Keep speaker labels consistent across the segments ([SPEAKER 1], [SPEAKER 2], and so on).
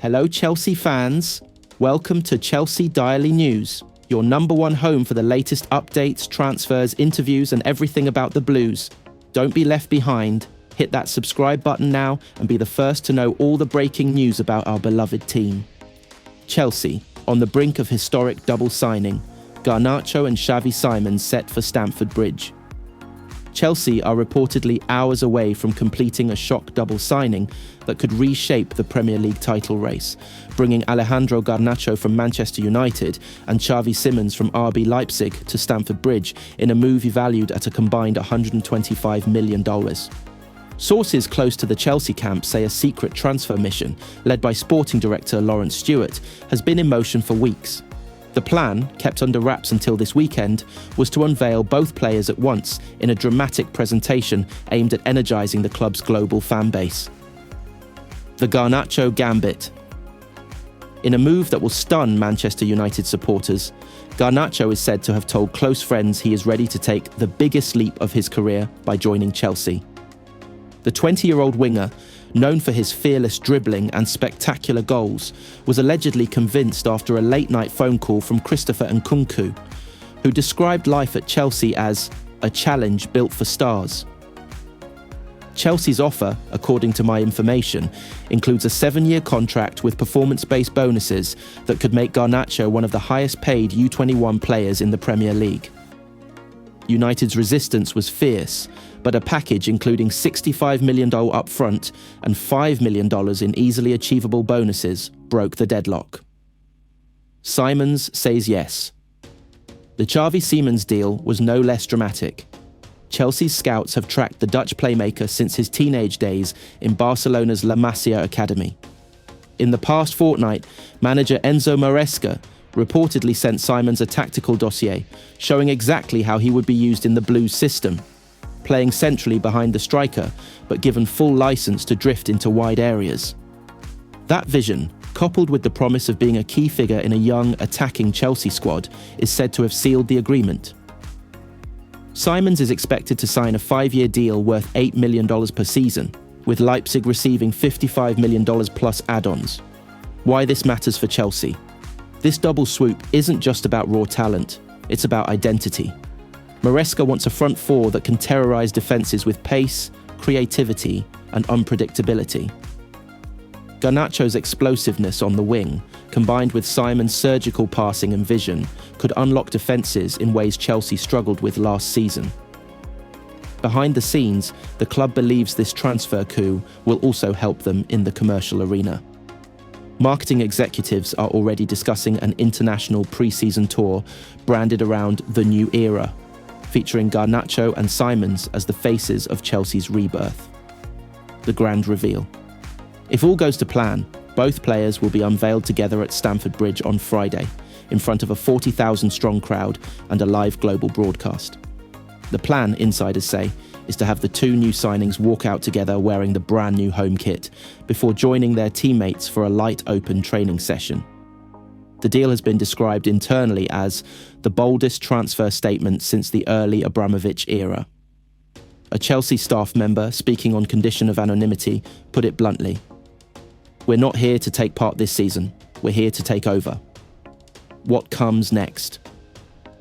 [SPEAKER 1] Hello, Chelsea fans. Welcome to Chelsea Daily News, your number one home for the latest updates, transfers, interviews, and everything about the Blues. Don't be left behind. Hit that subscribe button now and be the first to know all the breaking news about our beloved team. Chelsea, on the brink of historic double signing, Garnacho and Xavi Simons set for Stamford Bridge. Chelsea are reportedly hours away from completing a shock double signing that could reshape the Premier League title race, bringing Alejandro Garnacho from Manchester United and Xavi Simons from RB Leipzig to Stamford Bridge in a move valued at a combined $125 million. Sources close to the Chelsea camp say a secret transfer mission, led by sporting director Lawrence Stewart, has been in motion for weeks. The plan, kept under wraps until this weekend, was to unveil both players at once in a dramatic presentation aimed at energising the club's global fan base. The Garnacho Gambit. In a move that will stun Manchester United supporters, Garnacho is said to have told close friends he is ready to take the biggest leap of his career by joining Chelsea. The 20-year-old winger, known for his fearless dribbling and spectacular goals, was allegedly convinced after a late-night phone call from Christopher Nkunku, who described life at Chelsea as a challenge built for stars. Chelsea's offer, according to my information, includes a 7-year contract with performance-based bonuses that could make Garnacho one of the highest-paid U21 players in the Premier League. United's resistance was fierce, but a package including $65 million upfront and $5 million in easily achievable bonuses broke the deadlock. Simons says yes. The Xavi Simons deal was no less dramatic. Chelsea's scouts have tracked the Dutch playmaker since his teenage days in Barcelona's La Masia academy. In the past fortnight, manager Enzo Maresca reportedly sent Simons a tactical dossier showing exactly how he would be used in the Blues system, playing centrally behind the striker, but given full license to drift into wide areas. That vision, coupled with the promise of being a key figure in a young, attacking Chelsea squad, is said to have sealed the agreement. Simons is expected to sign a 5-year deal worth $8 million per season, with Leipzig receiving $55 million plus add-ons. Why this matters for Chelsea? This double swoop isn't just about raw talent, it's about identity. Maresca wants a front four that can terrorise defences with pace, creativity, and unpredictability. Garnacho's explosiveness on the wing, combined with Simon's surgical passing and vision, could unlock defences in ways Chelsea struggled with last season. Behind the scenes, the club believes this transfer coup will also help them in the commercial arena. Marketing executives are already discussing an international pre-season tour branded around the new era, featuring Garnacho and Simons as the faces of Chelsea's rebirth. The grand reveal. If all goes to plan, both players will be unveiled together at Stamford Bridge on Friday, in front of a 40,000-strong crowd and a live global broadcast. The plan, insiders say, is to have the two new signings walk out together wearing the brand new home kit, before joining their teammates for a light open training session. The deal has been described internally as the boldest transfer statement since the early Abramovich era. A Chelsea staff member, speaking on condition of anonymity, put it bluntly: "We're not here to take part this season, we're here to take over." What comes next?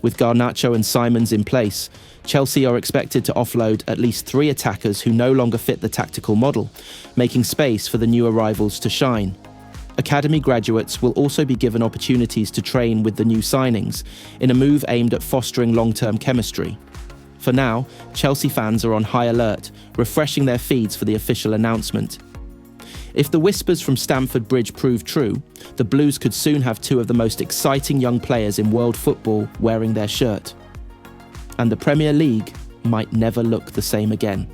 [SPEAKER 1] With Garnacho and Simons in place, Chelsea are expected to offload at least 3 attackers who no longer fit the tactical model, making space for the new arrivals to shine. Academy graduates will also be given opportunities to train with the new signings, in a move aimed at fostering long-term chemistry. For now, Chelsea fans are on high alert, refreshing their feeds for the official announcement. If the whispers from Stamford Bridge prove true, the Blues could soon have 2 of the most exciting young players in world football wearing their shirt. And the Premier League might never look the same again.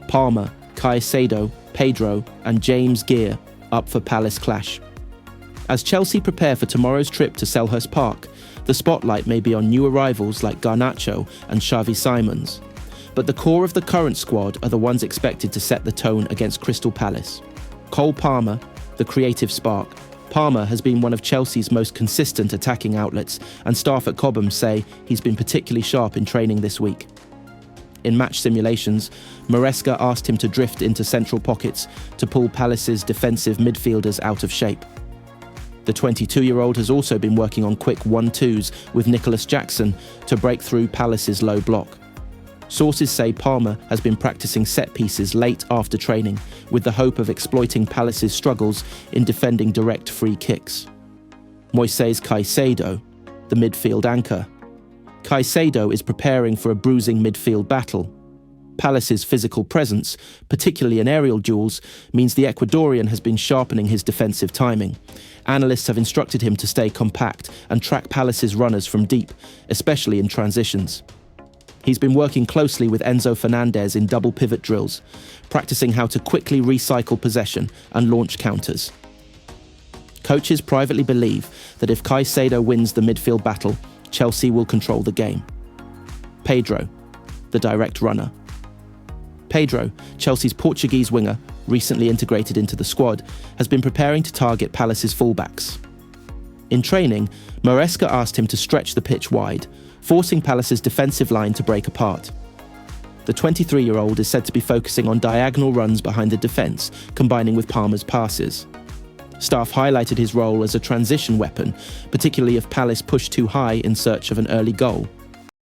[SPEAKER 1] Palmer, Caicedo, Pedro, and James Gear up for Palace clash. As Chelsea prepare for tomorrow's trip to Selhurst Park, the spotlight may be on new arrivals like Garnacho and Xavi Simons. But the core of the current squad are the ones expected to set the tone against Crystal Palace. Cole Palmer, the creative spark. Palmer has been one of Chelsea's most consistent attacking outlets, and staff at Cobham say he's been particularly sharp in training this week. In match simulations, Maresca asked him to drift into central pockets to pull Palace's defensive midfielders out of shape. The 22-year-old has also been working on quick 1-2s with Nicholas Jackson to break through Palace's low block. Sources say Palmer has been practicing set pieces late after training, with the hope of exploiting Palace's struggles in defending direct free kicks. Moises Caicedo, the midfield anchor. Caicedo is preparing for a bruising midfield battle. Palace's physical presence, particularly in aerial duels, means the Ecuadorian has been sharpening his defensive timing. Analysts have instructed him to stay compact and track Palace's runners from deep, especially in transitions. He's been working closely with Enzo Fernandez in double pivot drills, practicing how to quickly recycle possession and launch counters. Coaches privately believe that if Caicedo wins the midfield battle, Chelsea will control the game. Pedro, the direct runner. Pedro, Chelsea's Portuguese winger, recently integrated into the squad, has been preparing to target Palace's fullbacks. In training, Maresca asked him to stretch the pitch wide, forcing Palace's defensive line to break apart. The 23-year-old is said to be focusing on diagonal runs behind the defence, combining with Palmer's passes. Staff highlighted his role as a transition weapon, particularly if Palace pushed too high in search of an early goal.